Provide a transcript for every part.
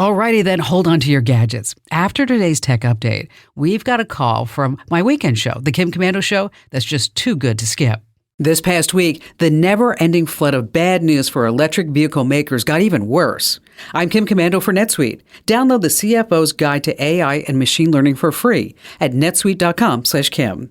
Alrighty then, hold on to your gadgets. After today's tech update, we've got a call from my weekend show, The Kim Commando Show, that's just too good to skip. This past week, the never-ending flood of bad news for electric vehicle makers got even worse. I'm Kim Commando for NetSuite. Download the CFO's Guide to AI and Machine Learning for free at netsuite.com/Kim.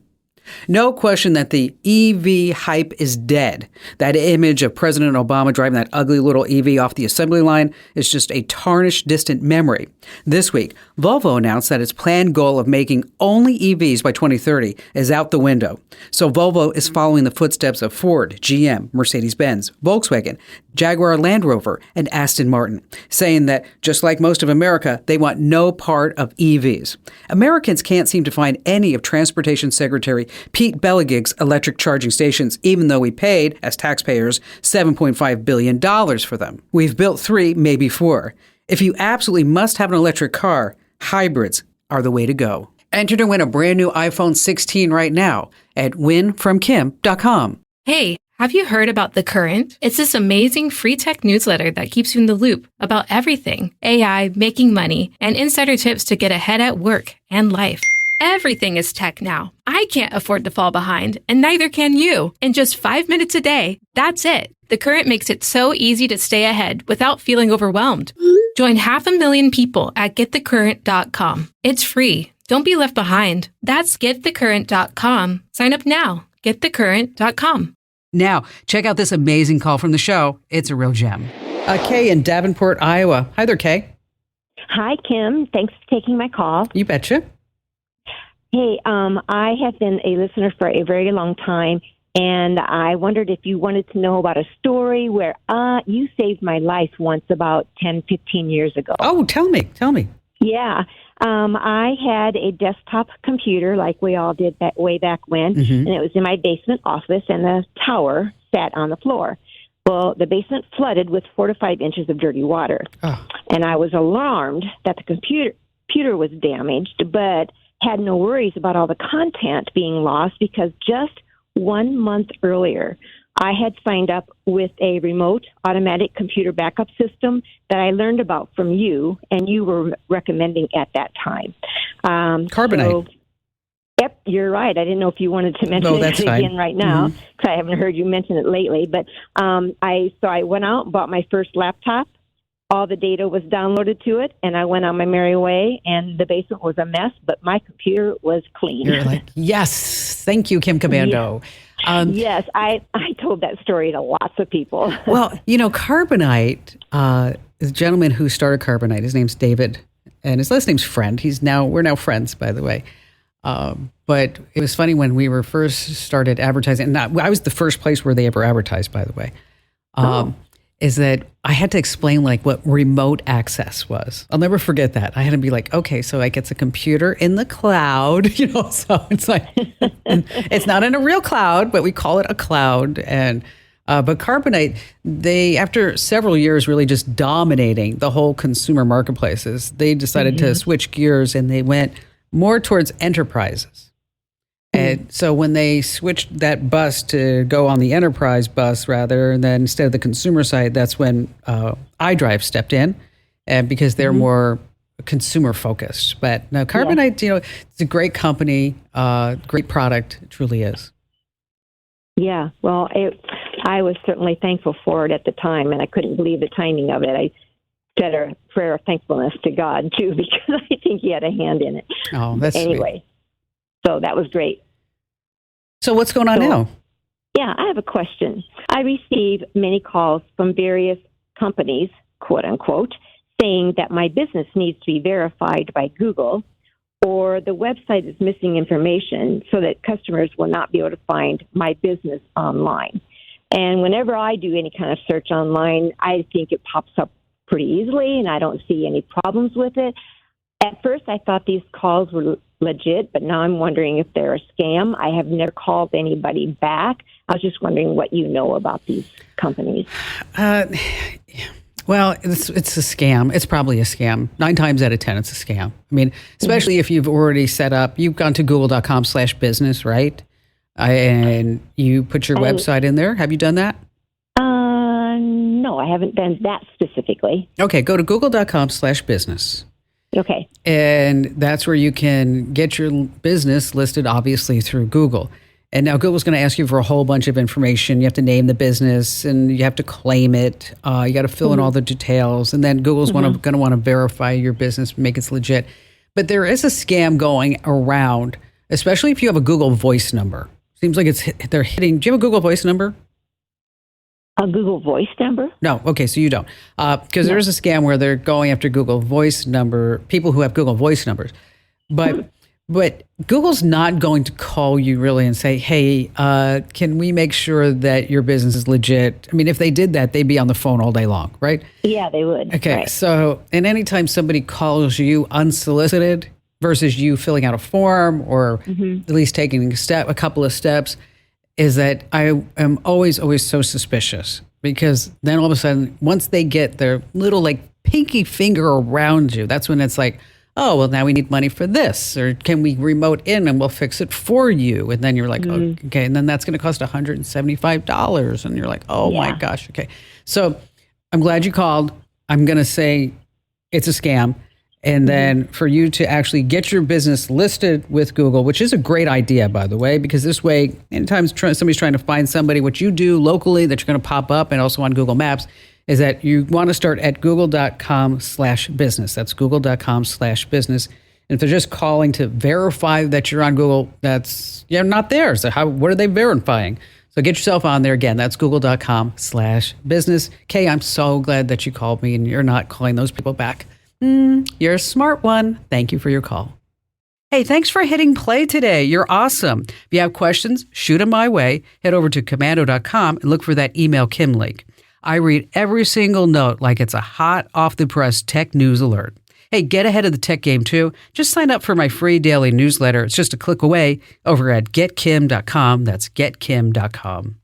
No question that the EV hype is dead. That image of President Obama driving that ugly little EV off the assembly line is just a tarnished, distant memory. This week, Volvo announced that its planned goal of making only EVs by 2030 is out the window. So Volvo is following the footsteps of Ford, GM, Mercedes-Benz, Volkswagen, Jaguar Land Rover, and Aston Martin, saying that, just like most of America, they want no part of EVs. Americans can't seem to find any of Transportation Secretary Pete Buttigieg's electric charging stations, even though we paid, as taxpayers, $7.5 billion for them. We've built 3, maybe 4. If you absolutely must have an electric car, hybrids are the way to go. Enter to win a brand new iPhone 16 right now at winfromkim.com. Hey, have you heard about The Current? It's this amazing free tech newsletter that keeps you in the loop about everything: AI, making money, and insider tips to get ahead at work and life. Everything is tech now. I can't afford to fall behind, and neither can you. In just 5 minutes a day, that's it. The Current makes it so easy to stay ahead without feeling overwhelmed. Join 500,000 people at getthecurrent.com. It's free. Don't be left behind. That's getthecurrent.com. Sign up now. Getthecurrent.com. Now, check out this amazing call from the show. It's a real gem. Kay in Davenport, Iowa. Hi there, Kay. Hi, Kim. Thanks for taking my call. You betcha. Hey, I have been a listener for a very long time, and I wondered if you wanted to know about a story where you saved my life once about 10, 15 years ago. Oh, tell me. Yeah. I had a desktop computer like we all did way back when, and it was in my basement office, and the tower sat on the floor. Well, the basement flooded with 4 to 5 inches of dirty water, and I was alarmed that the computer was damaged, but had no worries about all the content being lost because just 1 month earlier, I had signed up with a remote automatic computer backup system that I learned about from you, and you were recommending at that time. Carbonite. So, yep, you're right. I didn't know if you wanted to mention it again right now because I haven't heard you mention it lately. But I went out and bought my first laptop. All the data was downloaded to it, and I went on my merry way, and the basement was a mess, but my computer was clean. You're like, yes, thank you, Kim Commando. Yes, I told that story to lots of people. Well, Carbonite, is a gentleman who started Carbonite. His name's David, and his last name's Friend. We're now friends, by the way. But it was funny when we were first started advertising, and I was the first place where they ever advertised, by the way. Is that I had to explain what remote access was. I'll never forget that. I had to be like, okay, so it's a computer in the cloud, so it's like, it's not in a real cloud, but we call it a cloud. And, but Carbonite, they, after several years really just dominating the whole consumer marketplaces, they decided to switch gears and they went more towards enterprises. And so when they switched that bus to go on the enterprise bus rather than instead of the consumer side, that's when iDrive stepped in, and because they're more consumer focused. But now Carbonite, it's a great company, great product, it truly is. Yeah, well, I was certainly thankful for it at the time, and I couldn't believe the timing of it. I said a prayer of thankfulness to God too, because I think He had a hand in it. Oh, that's anyway. Sweet. So that was great. So what's going on now? Yeah, I have a question. I receive many calls from various companies, quote unquote, saying that my business needs to be verified by Google or the website is missing information so that customers will not be able to find my business online. And whenever I do any kind of search online, I think it pops up pretty easily and I don't see any problems with it. At first, I thought these calls were legit, but now I'm wondering if they're a scam. I have never called anybody back. I was just wondering what you know about these companies. Well, it's a scam. It's probably a scam. 9 times out of 10, it's a scam. I mean, especially if you've already set up, you've gone to google.com/business, right? And you put your website in there. Have you done that? No, No, I haven't done that specifically. Okay, go to google.com/business. Okay. And that's where you can get your business listed, obviously, through Google. And now Google's going to ask you for a whole bunch of information. You have to name the business and you have to claim it. You got to fill in all the details. And then Google's going to want to verify your business, make it legit. But there is a scam going around, especially if you have a Google Voice number. Seems like they're hitting. Do you have a Google Voice number? A Google Voice number? No. Okay, so you don't. Because there is a scam where they're going after Google Voice number, people who have Google Voice numbers. But Google's not going to call you really and say, hey, can we make sure that your business is legit? I mean, if they did that, they'd be on the phone all day long, right? Yeah, they would. Okay, right. So, and anytime somebody calls you unsolicited versus you filling out a form or at least taking a couple of steps, is that I am always so suspicious, because then all of a sudden, once they get their little like pinky finger around you, that's when it's like, oh, well, now we need money for this, or can we remote in and we'll fix it for you? And then you're like, okay, and then that's going to cost $175. And you're like, oh my gosh, okay. So I'm glad you called. I'm going to say it's a scam. And then for you to actually get your business listed with Google, which is a great idea, by the way, because this way, anytime somebody's trying to find somebody, what you do locally that you're going to pop up and also on Google Maps, is that you want to start at google.com/business. That's google.com/business. And if they're just calling to verify that you're on Google, you're not there. So what are they verifying? So get yourself on there again. That's google.com/business. Kay, I'm so glad that you called me and you're not calling those people back. You're a smart one. Thank you for your call. Hey, thanks for hitting play today. You're awesome. If you have questions, shoot them my way. Head over to commando.com and look for that email Kim link. I read every single note like it's a hot off-the-press tech news alert. Hey, get ahead of the tech game too. Just sign up for my free daily newsletter. It's just a click away over at getkim.com. That's getkim.com.